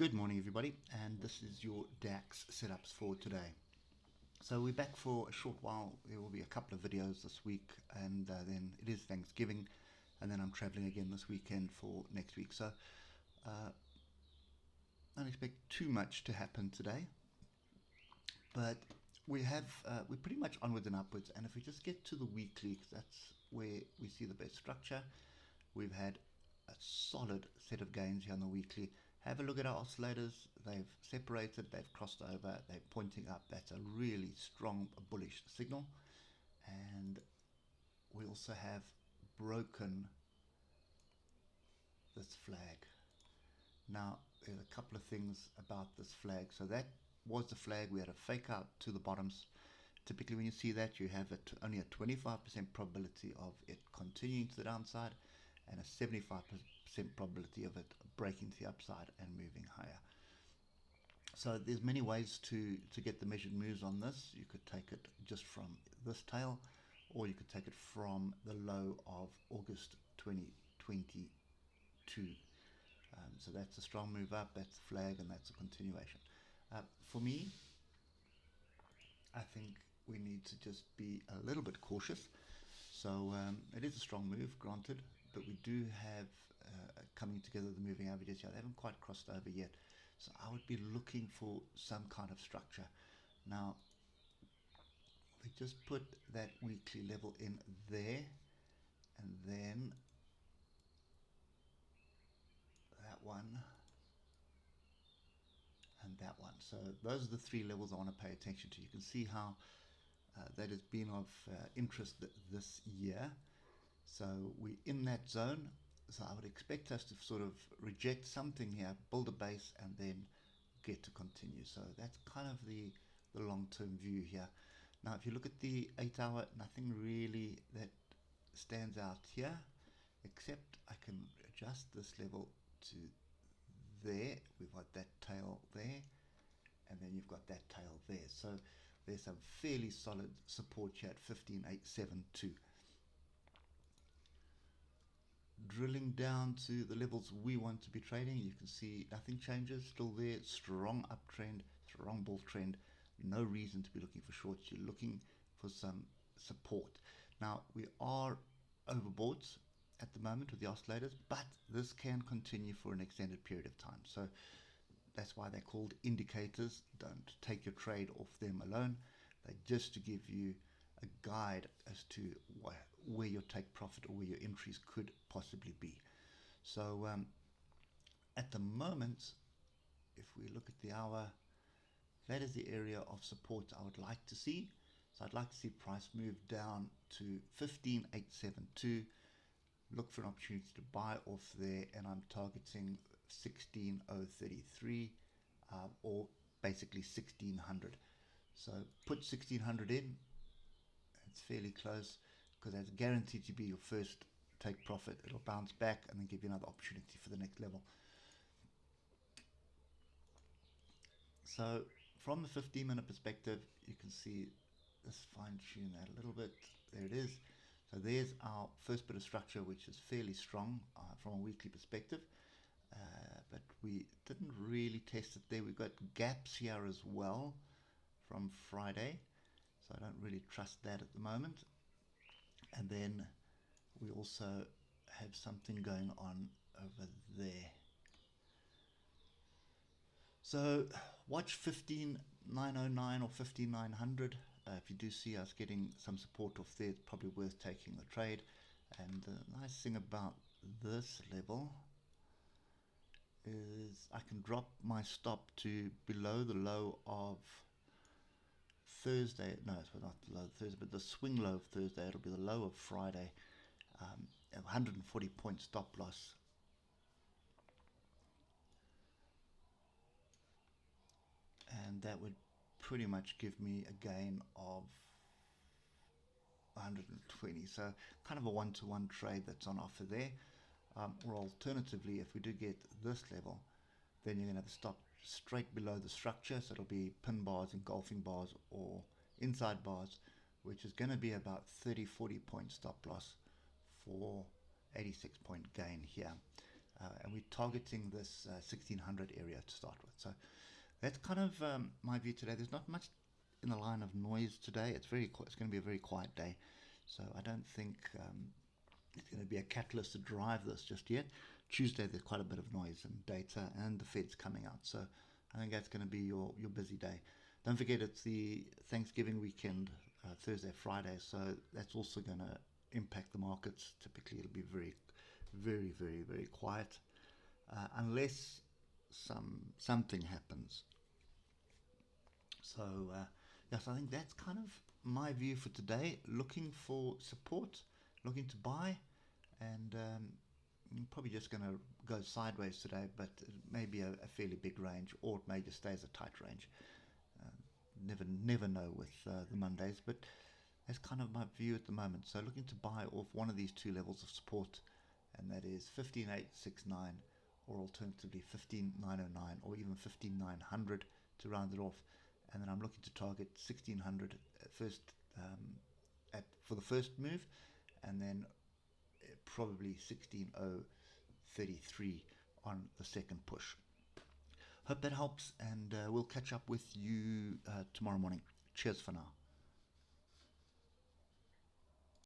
Good morning everybody, and this is your DAX setups for today. So we're back for a short while. There will be a couple of videos this week, and then it is Thanksgiving, and then I'm traveling again this weekend for next week. So don't expect too much to happen today, but we're pretty much onwards and upwards. And if we just get to the weekly, 'cause that's where we see the best structure. We've had a solid set of gains here on the weekly. Have a look at our oscillators. They've separated, they've crossed over, they're pointing up. That's a really strong bullish signal. And we also have broken this flag. Now, there's a couple of things about this flag. So that was the flag. We had a fake out to the bottoms. Typically when you see that, you have only a 25% probability of it continuing to the downside and a 75% probability of it breaking to the upside and moving higher. So there's many ways to get the measured moves on this. You could take it just from this tail, or you could take it from the low of August 2022. So that's a strong move up, that's a flag, and that's a continuation. For me, I think we need to just be a little bit cautious. So it is a strong move, granted, but we do have coming together the moving averages here. They haven't quite crossed over yet. So I would be looking for some kind of structure. Now, we just put that weekly level in there, and then that one, and that one. So those are the three levels I want to pay attention to. You can see how that has been of interest this year. So we're in that zone. So I would expect us to sort of reject something here, build a base, and then get to continue. So that's kind of the long-term view here. Now, if you look at the 8-hour, nothing really that stands out here, except I can adjust this level to there. We've got that tail there, and then you've got that tail there. So there's some fairly solid support here at 15,872. Drilling down to the levels we want to be trading, you can see nothing changes, still there, strong uptrend, strong bull trend, no reason to be looking for shorts. You're looking for some support. Now, we are overbought at the moment with the oscillators, but this can continue for an extended period of time. So that's why they're called indicators. Don't take your trade off them alone. They're just to give you a guide as to where your take profit or where your entries could possibly be. So at the moment, if we look at the hour, that is the area of support I would like to see. So I'd like to see price move down to 15,872. Look for an opportunity to buy off there, and I'm targeting 16,033 or basically 1600. So put 1600 in. It's fairly close because that's guaranteed to be your first take profit. It'll bounce back and then give you another opportunity for the next level. So from the 15-minute perspective, you can see let's fine-tune that a little bit. There it is. So there's our first bit of structure, which is fairly strong from a weekly perspective, but we didn't really test it there. We've got gaps here as well from Friday, so I don't really trust that at the moment. And then we also have something going on over there. So watch 15,909 or 15,900. If you do see us getting some support off there, it's probably worth taking the trade. And the nice thing about this level is I can drop my stop to below the low of Thursday. No, it's not the low of Thursday, but the swing low of Thursday. It'll be the low of Friday. 140 point stop loss. And that would pretty much give me a gain of 120. So kind of a one-to-one trade that's on offer there. Or alternatively, if we do get this level, then you're going to have to stop straight below the structure. So it'll be pin bars, engulfing bars, or inside bars, which is going to be about 30-40 point stop loss for 86 point gain here. and we're targeting this 1600 area to start with. So that's kind of my view today. There's not much in the line of noise today. It's going to be a very quiet day, so I don't think it's going to be a catalyst to drive this just yet. Tuesday there's quite a bit of noise and data, and the Fed's coming out, so I think that's going to be your busy day. Don't forget it's the Thanksgiving weekend, Thursday, Friday, so that's also going to impact the markets. Typically it'll be very, very, very, very quiet, unless something happens. So yes, I think that's kind of my view for today. Looking for support, looking to buy, and I'm probably just going to go sideways today, but it may be a fairly big range, or it may just stay as a tight range. Never know with the Mondays, but that's kind of my view at the moment. So looking to buy off one of these two levels of support, and that is 15,869, or alternatively 15,909, or even 15,900 to round it off. And then I'm looking to target 1600 first for the first move, and then probably 16,033 on the second push. Hope that helps, and we'll catch up with you tomorrow morning. Cheers for now.